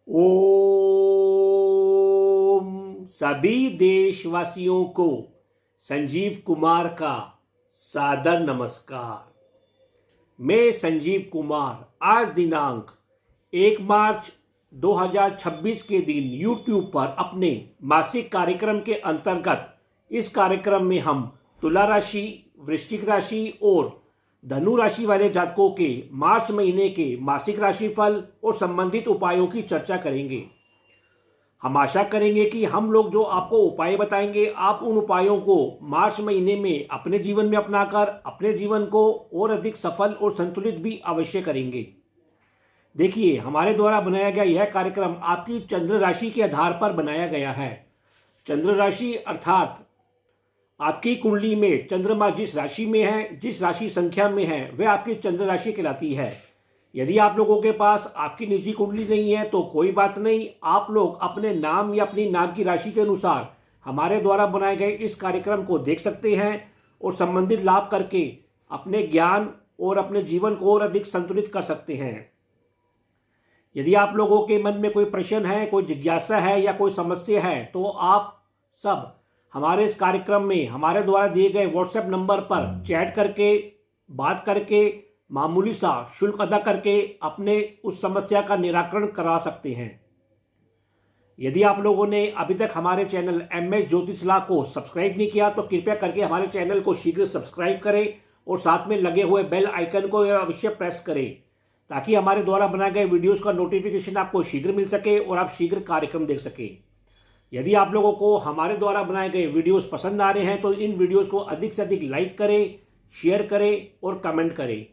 ओम सभी देशवासियों को संजीव कुमार का सादर नमस्कार। मैं संजीव कुमार आज दिनांक 1 मार्च 2026 के दिन YouTube पर अपने मासिक कार्यक्रम के अंतर्गत इस कार्यक्रम में हम तुला राशि, वृश्चिक राशि और धनु राशि वाले जातकों के मार्च महीने के मासिक राशिफल और संबंधित उपायों की चर्चा करेंगे। हम आशा करेंगे कि हम लोग जो आपको उपाय बताएंगे आप उन उपायों को मार्च महीने में अपने जीवन में अपनाकर अपने जीवन को और अधिक सफल और संतुलित भी अवश्य करेंगे। देखिए, हमारे द्वारा बनाया गया यह कार्यक्रम आपकी चंद्र राशि के आधार पर बनाया गया है। चंद्र राशि अर्थात आपकी कुंडली में चंद्रमा जिस राशि में है, जिस राशि संख्या में है, वह आपकी चंद्र राशि कहलाती है। यदि आप लोगों के पास आपकी निजी कुंडली नहीं है तो कोई बात नहीं, आप लोग अपने नाम या अपनी नाम की राशि के अनुसार हमारे द्वारा बनाए गए इस कार्यक्रम को देख सकते हैं और संबंधित लाभ करके अपने ज्ञान और अपने जीवन को और अधिक संतुलित कर सकते हैं। यदि आप लोगों के मन में कोई प्रश्न है, कोई जिज्ञासा है या कोई समस्या है तो आप सब हमारे इस कार्यक्रम में हमारे द्वारा दिए गए व्हाट्सएप नंबर पर चैट करके, बात करके, मामूली सा शुल्क अदा करके अपने उस समस्या का निराकरण करा सकते हैं। यदि आप लोगों ने अभी तक हमारे चैनल MS ज्योतिषला को सब्सक्राइब नहीं किया तो कृपया करके हमारे चैनल को शीघ्र सब्सक्राइब करें और साथ में लगे हुए बेल आइकन को अवश्य प्रेस करें ताकि हमारे द्वारा बनाए गए वीडियोस का नोटिफिकेशन आपको शीघ्र मिल सके और आप शीघ्र कार्यक्रम देख सके। यदि आप लोगों को हमारे द्वारा बनाए गए वीडियोस पसंद आ रहे हैं तो इन वीडियोस को अधिक से अधिक लाइक करें, शेयर करें और कमेंट करें।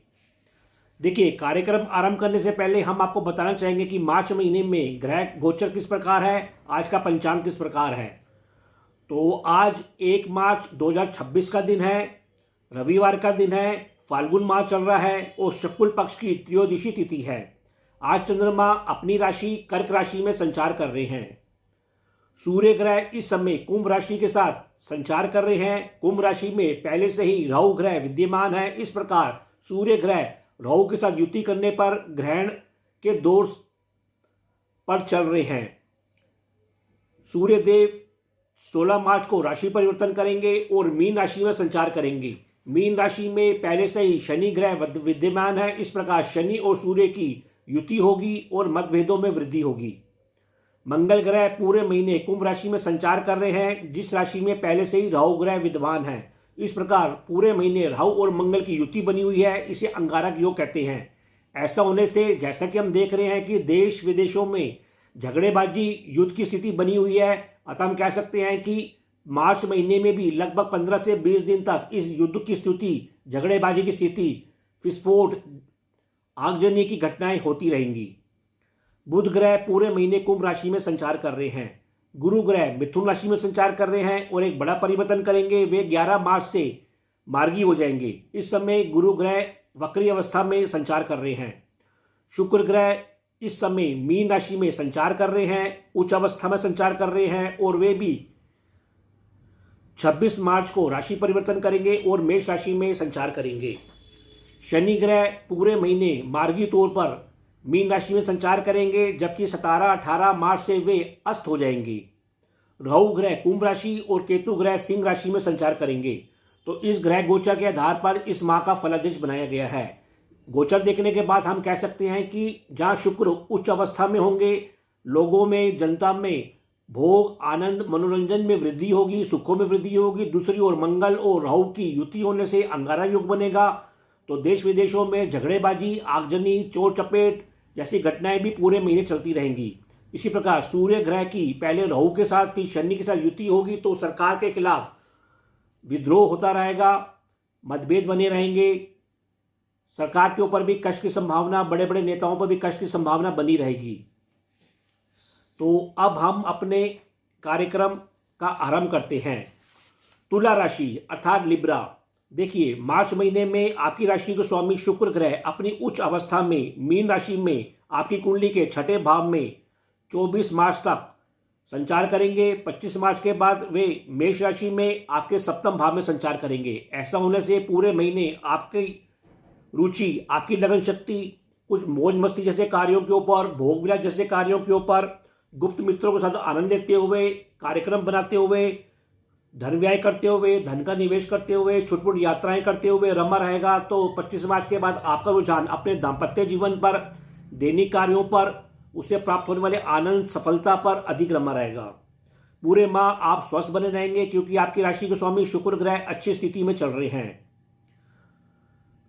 देखिए, कार्यक्रम आरंभ करने से पहले हम आपको बताना चाहेंगे कि मार्च महीने में ग्रह गोचर किस प्रकार है, आज का पंचांग किस प्रकार है। तो आज 1 मार्च 2026 का दिन है, रविवार का दिन है, फाल्गुन माह चल रहा है और शुक्ल पक्ष की त्रयोदशी तिथि है। आज चंद्रमा अपनी राशि कर्क राशि में संचार कर रहे हैं। सूर्य ग्रह इस समय कुंभ राशि के साथ संचार कर रहे हैं। कुंभ राशि में पहले से ही राहु ग्रह विद्यमान है। इस प्रकार सूर्य ग्रह राहु के साथ युति करने पर ग्रहण के दौर पर चल रहे हैं। सूर्य देव 16 मार्च को राशि परिवर्तन करेंगे और मीन राशि में संचार करेंगे। मीन राशि में पहले से ही शनि ग्रह विद्यमान है। इस प्रकार शनि और सूर्य की युति होगी और मतभेदों में वृद्धि होगी। मंगल ग्रह पूरे महीने कुंभ राशि में संचार कर रहे हैं, जिस राशि में पहले से ही राहु ग्रह विद्यमान है। इस प्रकार पूरे महीने राहु और मंगल की युति बनी हुई है। इसे अंगारक योग कहते हैं। ऐसा होने से जैसा कि हम देख रहे हैं कि देश विदेशों में झगड़ेबाजी युद्ध की स्थिति बनी हुई है, अतः हम कह सकते हैं कि मार्च महीने में भी लगभग 15 से 20 दिन तक इस युद्ध की स्थिति, झगड़ेबाजी की स्थिति, विस्फोट, आगजनी की घटनाएं होती रहेंगी। बुध ग्रह पूरे महीने कुंभ राशि में संचार कर रहे हैं। गुरु ग्रह मिथुन राशि में संचार कर रहे हैं और एक बड़ा परिवर्तन करेंगे। वे 11 मार्च से मार्गी हो जाएंगे। इस समय गुरु ग्रह वक्री अवस्था में संचार कर रहे हैं। शुक्र ग्रह इस समय मीन राशि में संचार कर रहे हैं, उच्च अवस्था में संचार कर रहे हैं और वे भी 26 मार्च को राशि परिवर्तन करेंगे और मेष राशि में संचार करेंगे। शनि ग्रह पूरे महीने मार्गी तौर पर मीन राशि में संचार करेंगे, जबकि 17-18 मार्च से वे अस्त हो जाएंगे। राहु ग्रह कुंभ राशि और केतु ग्रह सिंह राशि में संचार करेंगे। तो इस ग्रह गोचर के आधार पर इस माह का फलादेश बनाया गया है। गोचर देखने के बाद हम कह सकते हैं कि जहां शुक्र उच्च अवस्था में होंगे, लोगों में, जनता में भोग, आनंद, मनोरंजन में वृद्धि होगी, सुखों में वृद्धि होगी। दूसरी ओर मंगल और राहु की युति होने से अंगारा योग बनेगा। तो देश विदेशों में झगड़ेबाजी, आगजनी, चोर चपेट जैसी घटनाएं भी पूरे महीने चलती रहेंगी। इसी प्रकार सूर्य ग्रह की पहले राहु के साथ फिर शनि के साथ युति होगी तो सरकार के खिलाफ विद्रोह होता रहेगा, मतभेद बने रहेंगे। सरकार के ऊपर भी कष्ट की संभावना, बड़े बड़े नेताओं पर भी कष्ट की संभावना बनी रहेगी। तो अब हम अपने कार्यक्रम का आरंभ करते हैं। तुला राशि अर्थात लिब्रा। देखिए, मार्च महीने में आपकी राशि के स्वामी शुक्र ग्रह अपनी उच्च अवस्था में मीन राशि में आपकी कुंडली के 6ठे भाव में 24 मार्च तक संचार करेंगे। 25 मार्च के बाद वे मेष राशि में आपके 7वें भाव में संचार करेंगे। ऐसा होने से पूरे महीने आपकी रुचि, आपकी लगन शक्ति कुछ मौज मस्ती जैसे कार्यों के ऊपर, भोग विलास जैसे कार्यों के ऊपर, गुप्त मित्रों के साथ आनंद लेते हुए, कार्यक्रम बनाते हुए, धन व्यय करते हुए, धन का निवेश करते हुए, छुटपुट यात्राएं करते हुए रमा रहेगा। तो 25 मार्च के बाद आपका रुझान अपने दाम्पत्य जीवन पर, दैनिक कार्यों पर, उससे प्राप्त होने वाले आनंद, सफलता पर अधिक रमा रहेगा। पूरे माह आप स्वस्थ बने रहेंगे क्योंकि आपकी राशि के स्वामी शुक्र ग्रह अच्छी स्थिति में चल रहे हैं।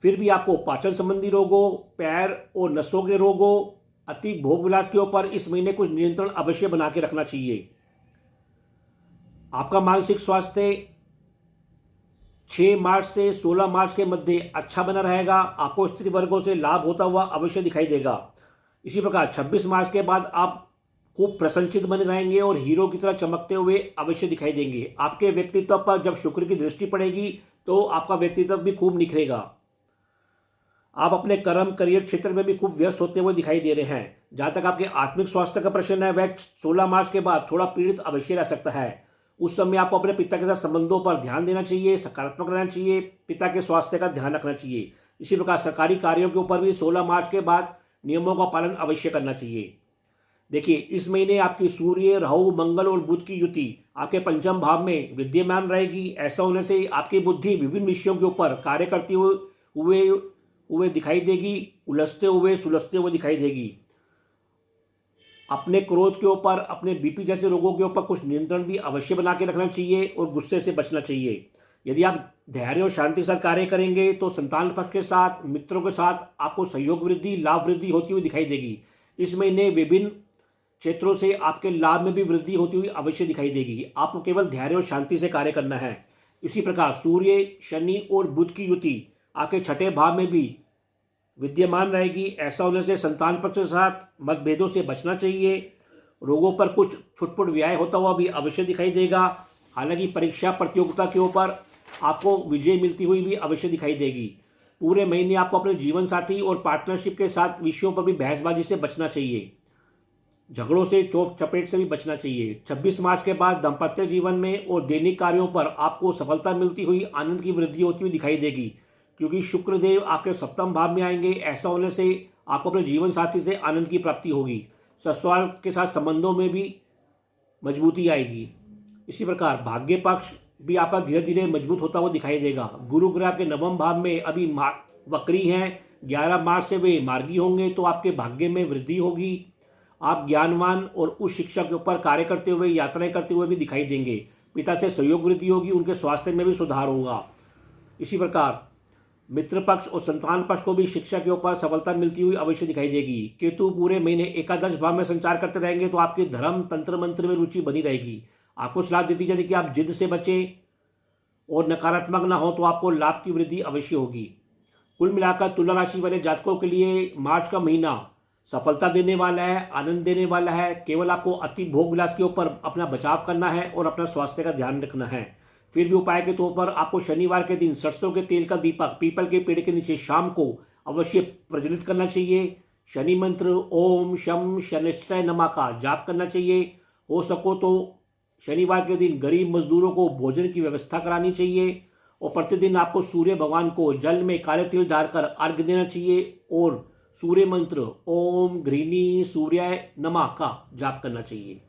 फिर भी आपको पाचन संबंधी रोगों, पैर और नसों के रोगों, अति भोग विलास के ऊपर इस महीने कुछ नियंत्रण अवश्य बना के रखना चाहिए। आपका मानसिक स्वास्थ्य 6 मार्च से 16 मार्च के मध्य अच्छा बना रहेगा। आपको स्त्री वर्गों से लाभ होता हुआ अवश्य दिखाई देगा। इसी प्रकार 26 मार्च के बाद आप खूब प्रसन्नचित बने रहेंगे और हीरो की तरह चमकते हुए अवश्य दिखाई देंगे। आपके व्यक्तित्व पर जब शुक्र की दृष्टि पड़ेगी तो आपका व्यक्तित्व भी खूब निखरेगा। आप अपने कर्म, करियर क्षेत्र में भी खूब व्यस्त होते हुए दिखाई दे रहे हैं। जहां तक आपके आत्मिक स्वास्थ्य का प्रश्न है, वह 16 मार्च के बाद थोड़ा पीड़ित अवश्य रह सकता है। उस समय आपको अपने पिता के साथ संबंधों पर ध्यान देना चाहिए, सकारात्मक रहना चाहिए, पिता के स्वास्थ्य का ध्यान रखना चाहिए। इसी प्रकार सरकारी कार्यों के ऊपर भी 16 मार्च के बाद नियमों का पालन अवश्य करना चाहिए। देखिए, इस महीने आपकी सूर्य, राहु, मंगल और बुध की युति आपके पंचम भाव में विद्यमान रहेगी। ऐसा होने से आपकी बुद्धि विभिन्न विषयों के ऊपर कार्य करती हुए दिखाई देगी, उलझते हुए, सुलझते हुए दिखाई देगी। अपने क्रोध के ऊपर, अपने बीपी जैसे रोगों के ऊपर कुछ नियंत्रण भी अवश्य बना के रखना चाहिए और गुस्से से बचना चाहिए। यदि आप धैर्य और शांति के साथ कार्य करेंगे तो संतान पक्ष के साथ, मित्रों के साथ आपको सहयोग वृद्धि, लाभ वृद्धि होती हुई दिखाई देगी। इस महीने विभिन्न क्षेत्रों से आपके लाभ में भी वृद्धि होती हुई अवश्य दिखाई देगी। आपको केवल धैर्य और शांति से कार्य करना है। इसी प्रकार सूर्य, शनि और बुध की युति आपके छठे भाव में भी विद्यमान रहेगी। ऐसा होने से संतान पक्ष के साथ मतभेदों से बचना चाहिए। रोगों पर कुछ छुटपुट व्यय होता हुआ भी अवश्य दिखाई देगा। हालांकि परीक्षा, प्रतियोगिता के ऊपर आपको विजय मिलती हुई भी अवश्य दिखाई देगी। पूरे महीने आपको अपने जीवन साथी और पार्टनरशिप के साथ विषयों पर भी बहसबाजी से बचना चाहिए। झगड़ों से, चोट चपेट से भी बचना चाहिए। 26 मार्च के बाद दाम्पत्य जीवन में और दैनिक कार्यों पर आपको सफलता मिलती हुई, आनंद की वृद्धि होती हुई दिखाई देगी क्योंकि शुक्रदेव आपके सप्तम भाव में आएंगे। ऐसा होने से आपको अपने जीवन साथी से आनंद की प्राप्ति होगी। ससुराल के साथ संबंधों में भी मजबूती आएगी। इसी प्रकार भाग्य पक्ष भी आपका धीरे धीरे मजबूत होता हुआ दिखाई देगा। गुरु ग्रह आपके नवम भाव में अभी वक्री हैं। 11 मार्च से वे मार्गी होंगे तो आपके भाग्य में वृद्धि होगी। आप ज्ञानवान और उच्च शिक्षा के ऊपर कार्य करते हुए, यात्राएं करते हुए भी दिखाई देंगे। पिता से सहयोग वृद्धि होगी, उनके स्वास्थ्य में भी सुधार होगा। इसी प्रकार मित्र पक्ष और संतान पक्ष को भी शिक्षा के ऊपर सफलता मिलती हुई अवश्य दिखाई देगी। केतु पूरे महीने एकादश भाव में संचार करते रहेंगे तो आपके धर्म, तंत्र, मंत्र में रुचि बनी रहेगी। आपको सलाह दी जाती है कि आप जिद से बचें और नकारात्मक ना हो तो आपको लाभ की वृद्धि अवश्य होगी। कुल मिलाकर तुला राशि वाले जातकों के लिए मार्च का महीना सफलता देने वाला है, आनंद देने वाला है। केवल आपको अति भोग विलास के ऊपर अपना बचाव करना है और अपना स्वास्थ्य का ध्यान रखना है। फिर भी उपाय के तौर पर आपको शनिवार के दिन सरसों के तेल का दीपक पीपल के पेड़ के नीचे शाम को अवश्य प्रज्वलित करना चाहिए। शनि मंत्र ओम शम शनिश्चय नमः का जाप करना चाहिए। हो सको तो शनिवार के दिन गरीब मजदूरों को भोजन की व्यवस्था करानी चाहिए और प्रतिदिन आपको सूर्य भगवान को जल में काले तिल डालकर अर्घ्य देना चाहिए और सूर्य मंत्र ओम घृणी सूर्याय नमः का जाप करना चाहिए।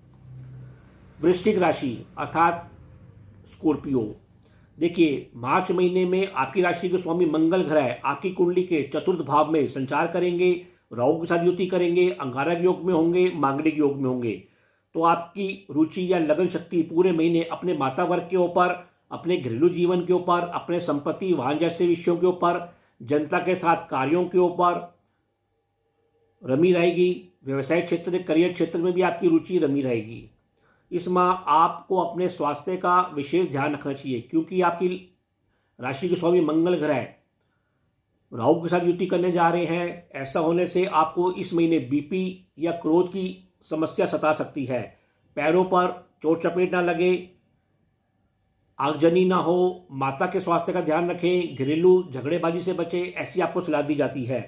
वृश्चिक राशि अर्थात स्कॉर्पियो, देखिए मार्च महीने में आपकी राशि के स्वामी मंगल ग्रह आपकी कुंडली के चतुर्थ भाव में संचार करेंगे, राहु के साथ युति करेंगे, अंगारक योग में होंगे, मांगलिक योग में होंगे। तो आपकी रुचि या लगन शक्ति पूरे महीने अपने माता वर्ग के ऊपर, अपने घरेलू जीवन के ऊपर, अपने संपत्ति, वाहन जैसे विषयों के ऊपर, जनता के साथ कार्यों के ऊपर रमी रहेगी। व्यवसाय क्षेत्र, करियर क्षेत्र में भी आपकी रुचि रमी रहेगी। इस माह आपको अपने स्वास्थ्य का विशेष ध्यान रखना चाहिए क्योंकि आपकी राशि के स्वामी मंगल ग्रह राहु के साथ युति करने जा रहे हैं। ऐसा होने से आपको इस महीने बीपी या क्रोध की समस्या सता सकती है। पैरों पर चोट चपेट ना लगे, आगजनी ना हो, माता के स्वास्थ्य का ध्यान रखें, घरेलू झगड़ेबाजी से बचें, ऐसी आपको सलाह दी जाती है।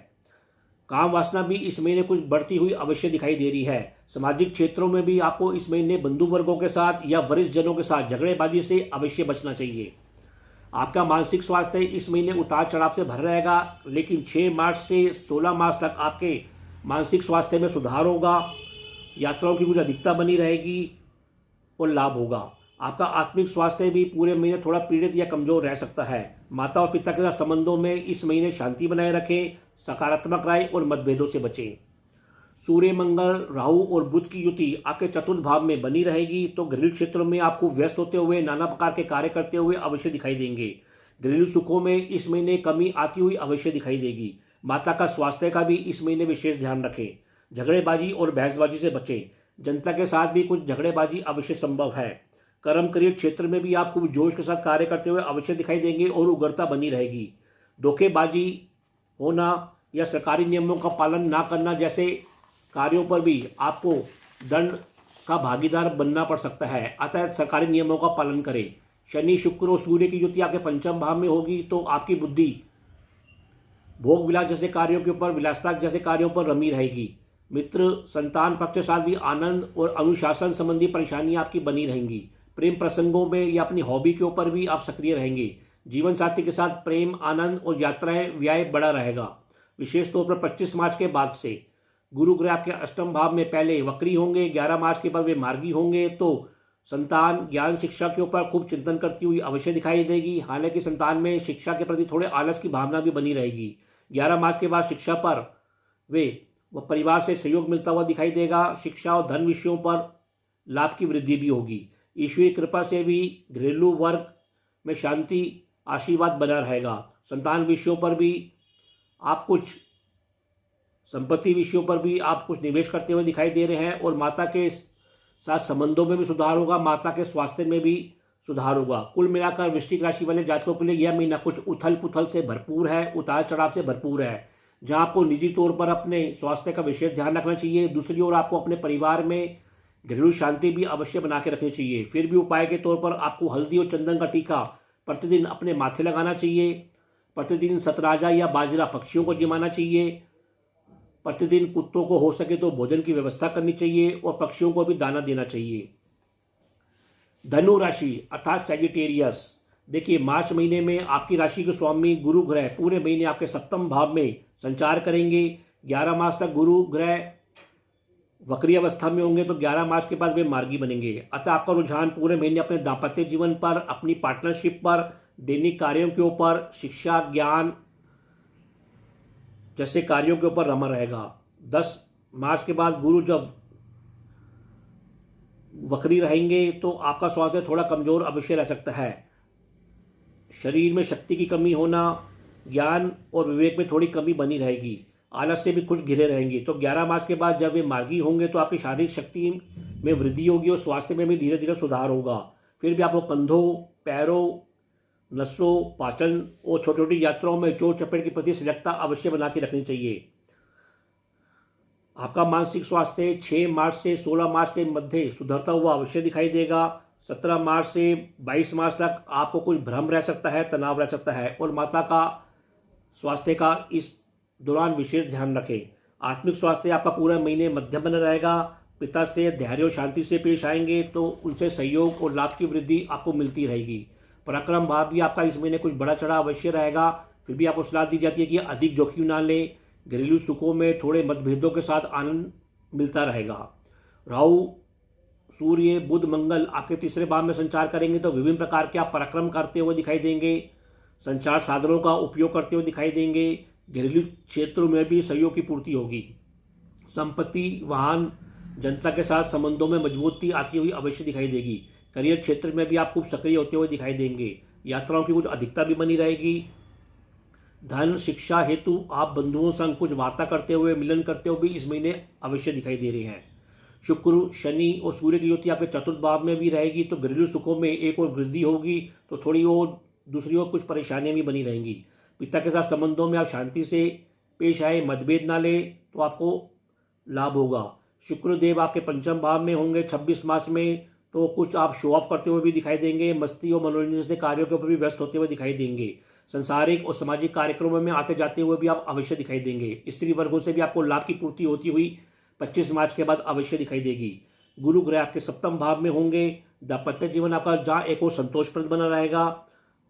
काम वासना भी इस महीने कुछ बढ़ती हुई अवश्य दिखाई दे रही है। सामाजिक क्षेत्रों में भी आपको इस महीने बंधु वर्गों के साथ या वरिष्ठ जनों के साथ झगड़ेबाजी से अवश्य बचना चाहिए। आपका मानसिक स्वास्थ्य इस महीने उतार चढ़ाव से भर रहेगा, लेकिन 6 मार्च से 16 मार्च तक आपके मानसिक स्वास्थ्य में सुधार होगा। यात्राओं की कुछ अधिकता बनी रहेगी और लाभ होगा। आपका आत्मिक स्वास्थ्य भी पूरे महीने थोड़ा पीड़ित या कमजोर रह सकता है। माता और पिता के साथ संबंधों में इस महीने शांति बनाए रखें, सकारात्मक राय और मतभेदों से बचें। सूर्य, मंगल, राहु और बुध की युति आपके चतुर्थ भाव में बनी रहेगी, तो घरेलू क्षेत्रों में आपको व्यस्त होते हुए नाना प्रकार के कार्य करते हुए अवश्य दिखाई देंगे। घरेलू सुखों में इस महीने कमी आती हुई अवश्य दिखाई देगी। माता का स्वास्थ्य का भी इस महीने विशेष ध्यान रखें। झगड़ेबाजी और बहसबाजी से बचें। जनता के साथ भी कुछ झगड़ेबाजी अवश्य संभव है। कर्म करियर क्षेत्र में भी आप खूब जोश के साथ कार्य करते हुए अवश्य दिखाई देंगे और उग्रता बनी रहेगी। धोखेबाजी होना या सरकारी नियमों का पालन ना करना जैसे कार्यों पर भी आपको दंड का भागीदार बनना पड़ सकता है, अतः सरकारी नियमों का पालन करें। शनि, शुक्र और सूर्य की युति आपके पंचम भाव में होगी, तो आपकी बुद्धि भोग विलास जैसे कार्यों के ऊपर, विलासता जैसे कार्यों पर रमी रहेगी। मित्र, संतान पक्ष के साथ भी आनंद और अनुशासन संबंधी परेशानियां आपकी बनी रहेंगी। प्रेम प्रसंगों में या अपनी हॉबी के ऊपर भी आप सक्रिय रहेंगे। जीवन साथी के साथ प्रेम, आनंद और यात्राएं व्यय बड़ा रहेगा। विशेष तौर पर 25 मार्च के बाद से गुरु ग्रह आपके अष्टम भाव में पहले वक्री होंगे, 11 मार्च के बाद वे मार्गी होंगे, तो संतान ज्ञान शिक्षा के ऊपर खूब चिंतन करती हुई अवश्य दिखाई देगी। हालांकि संतान में शिक्षा के प्रति थोड़े आलस की भावना भी बनी रहेगी। 11 मार्च के बाद शिक्षा पर वह परिवार से सहयोग मिलता हुआ दिखाई देगा। शिक्षा और धन विषयों पर लाभ की वृद्धि भी होगी। ईश्वरीय कृपा से भी घरेलू वर्ग में शांति, आशीर्वाद बना रहेगा। संतान विषयों पर भी आप कुछ संपत्ति विषयों पर भी आप कुछ निवेश करते हुए दिखाई दे रहे हैं और माता के साथ संबंधों में भी सुधार होगा। माता के स्वास्थ्य में भी सुधार होगा। कुल मिलाकर वृश्चिक राशि वाले जातकों के लिए यह महीना कुछ उथल पुथल से भरपूर है, उतार चढ़ाव से भरपूर है, जहां आपको निजी तौर पर अपने स्वास्थ्य का विशेष ध्यान रखना चाहिए। दूसरी ओर आपको अपने परिवार में घरेलू शांति भी अवश्य बना के रखनी चाहिए। फिर भी उपाय के तौर पर आपको हल्दी और चंदन का टीका प्रतिदिन अपने माथे लगाना चाहिए। प्रतिदिन सतराजा या बाजरा पक्षियों को जिमाना चाहिए। प्रतिदिन कुत्तों को हो सके तो भोजन की व्यवस्था करनी चाहिए और पक्षियों को भी दाना देना चाहिए। धनु राशि अर्थात सैजिटेरियस, देखिए मार्च महीने में आपकी राशि के स्वामी गुरु ग्रह पूरे महीने आपके सप्तम भाव में संचार करेंगे। 11 मार्च तक गुरु ग्रह वक्री अवस्था में होंगे, तो 11 मार्च के बाद वे मार्गी बनेंगे। अतः आपका रुझान पूरे महीने अपने दाम्पत्य जीवन पर, अपनी पार्टनरशिप पर, दैनिक कार्यों के ऊपर, शिक्षा, ज्ञान जैसे कार्यों के ऊपर रमा रहेगा। 10 मार्च के बाद गुरु जब वक्री रहेंगे तो आपका स्वास्थ्य थोड़ा कमजोर अवश्य रह सकता है। शरीर में शक्ति की कमी होना, ज्ञान और विवेक में थोड़ी कमी बनी रहेगी। आलस से भी कुछ घिरे रहेंगे। तो 11 मार्च के बाद जब वे मार्गी होंगे तो आपकी शारीरिक शक्ति में वृद्धि होगी और स्वास्थ्य में भी धीरे धीरे सुधार होगा। फिर भी आपको कंधों, पैरों, नसों, पाचन और छोटी छोटी यात्राओं में चोट चपेट के प्रति सजगता अवश्य बना के रखनी चाहिए। आपका मानसिक स्वास्थ्य 6 मार्च से 16 मार्च के मध्य सुधरता हुआ अवश्य दिखाई देगा। 17 मार्च से 22 मार्च तक आपको कुछ भ्रम रह सकता है, तनाव रह सकता है और माता का स्वास्थ्य का इस दौरान विशेष ध्यान रखें। आत्मिक स्वास्थ्य आपका पूरा महीने मध्यम बना रहेगा। पिता से धैर्य और शांति से पेश आएंगे तो उनसे सहयोग और लाभ की वृद्धि आपको मिलती रहेगी। पराक्रम भाव भी आपका इस महीने कुछ बड़ा चढ़ा अवश्य रहेगा। फिर भी आपको सलाह दी जाती है कि अधिक जोखिम ना लें। घरेलू सुखों में थोड़े मतभेदों के साथ आनंद मिलता रहेगा। राहु, सूर्य, बुध, मंगल आपके तीसरे भाव में संचार करेंगे तो विभिन्न प्रकार के आप पराक्रम करते हुए दिखाई देंगे। संचार साधनों का उपयोग करते हुए दिखाई देंगे। घरेलू क्षेत्रों में भी सहयोग की पूर्ति होगी। संपत्ति, वाहन, जनता के साथ संबंधों में मजबूती आती हुई अवश्य दिखाई देगी। करियर क्षेत्र में भी आप खूब सक्रिय होते हुए दिखाई देंगे। यात्राओं की कुछ अधिकता भी बनी रहेगी। धन, शिक्षा हेतु आप बंधुओं संग कुछ वार्ता करते हुए, मिलन करते हुए भी इस महीने अवश्य दिखाई दे रहे हैं। शुक्र, शनि और सूर्य की युति आपके चतुर्थ भाव में भी रहेगी, तो घरेलू सुखों में एक और वृद्धि होगी, तो थोड़ी और दूसरी ओर कुछ परेशानियां भी बनी रहेंगी। पिता के साथ संबंधों में आप शांति से पेश आए, मतभेद ना ले तो आपको लाभ होगा। शुक्रदेव आपके पंचम भाव में होंगे 26 मार्च में, तो कुछ आप शो ऑफ करते हुए भी दिखाई देंगे। मस्ती और मनोरंजन से कार्यों के ऊपर भी व्यस्त होते हुए दिखाई देंगे। संसारिक और सामाजिक कार्यक्रमों में आते जाते हुए भी आप अवश्य दिखाई देंगे। स्त्री वर्गों से भी आपको लाभ की पूर्ति होती हुई 25 मार्च के बाद अवश्य दिखाई देगी। गुरु ग्रह आपके सप्तम भाव में होंगे। दाम्पत्य जीवन आपका जहाँ एक और संतोषप्रद बना रहेगा।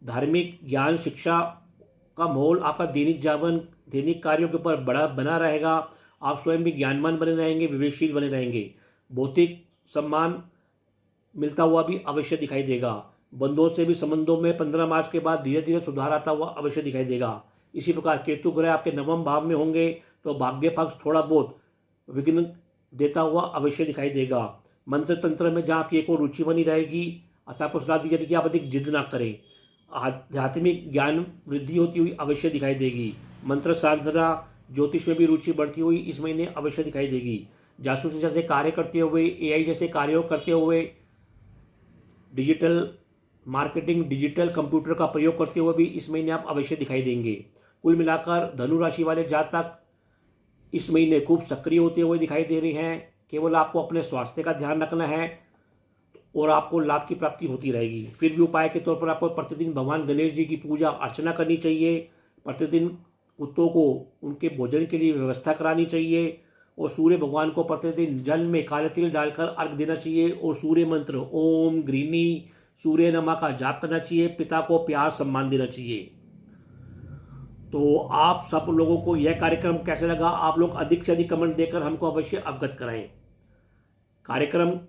धार्मिक ज्ञान शिक्षा का माहौल आपका दैनिक जीवन दैनिक कार्यों के ऊपर बड़ा बना रहेगा। आप स्वयं भी ज्ञानवान बने रहेंगे, विवेकशील बने रहेंगे। भौतिक सम्मान मिलता हुआ भी अवश्य दिखाई देगा। बंधुओं से भी संबंधों में 15 मार्च के बाद धीरे धीरे सुधार आता हुआ अवश्य दिखाई देगा। इसी प्रकार केतु ग्रह आपके नवम भाव में होंगे तो भाग्य पक्ष थोड़ा बहुत विघ्न देता हुआ अवश्य दिखाई देगा। मंत्र तंत्र में जहाँ आपकी एक और रुचि बनी रहेगी, अतः आपको सलाह दी जाती है कि आप अधिक जिद ना करें। आध्यात्मिक ज्ञान वृद्धि होती हुई अवश्य दिखाई देगी। मंत्र साधना ज्योतिष में भी रुचि बढ़ती हुई इस महीने अवश्य दिखाई देगी। जासूसी जैसे कार्य करते हुए, एआई जैसे कार्यों करते हुए, डिजिटल मार्केटिंग, डिजिटल कंप्यूटर का प्रयोग करते हुए भी इस महीने आप अवश्य दिखाई देंगे। कुल मिलाकर धनु राशि वाले जातक इस महीने खूब सक्रिय होते हुए दिखाई दे रहे हैं। केवल आपको अपने स्वास्थ्य का ध्यान रखना है और आपको लाभ की प्राप्ति होती रहेगी। फिर भी उपाय के तौर पर आपको प्रतिदिन भगवान गणेश जी की पूजा अर्चना करनी चाहिए। प्रतिदिन कुत्तों को उनके भोजन के लिए व्यवस्था करानी चाहिए और सूर्य भगवान को प्रतिदिन जल में काले तिल डालकर अर्घ देना चाहिए और सूर्य मंत्र ओम ग्रीनी सूर्य नमः का जाप करना चाहिए। पिता को प्यार सम्मान देना चाहिए। तो आप सब लोगों को यह कार्यक्रम कैसे लगा, आप लोग अधिक से अधिक कमेंट देकर हमको अवश्य अवगत कराएं। कार्यक्रम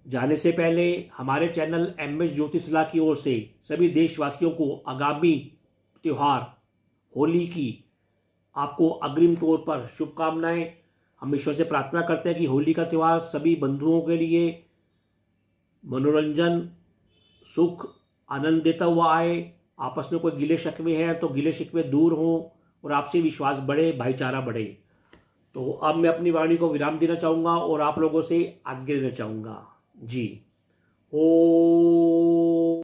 जाने से पहले हमारे चैनल एमएस ज्योतिषला की ओर से सभी देशवासियों को आगामी त्योहार होली की आपको अग्रिम तौर पर शुभकामनाएं। हम ईश्वर से प्रार्थना करते हैं कि होली का त्यौहार सभी बंधुओं के लिए मनोरंजन, सुख, आनंद देता हुआ आए। आपस में कोई गिले शिकवे हैं तो गिले शिकवे दूर हों और आपसी विश्वास बढ़े, भाईचारा बढ़े। तो अब मैं अपनी वाणी को विराम देना चाहूँगा और आप लोगों से आज्ञा लेना चाहूँगा। जी ओ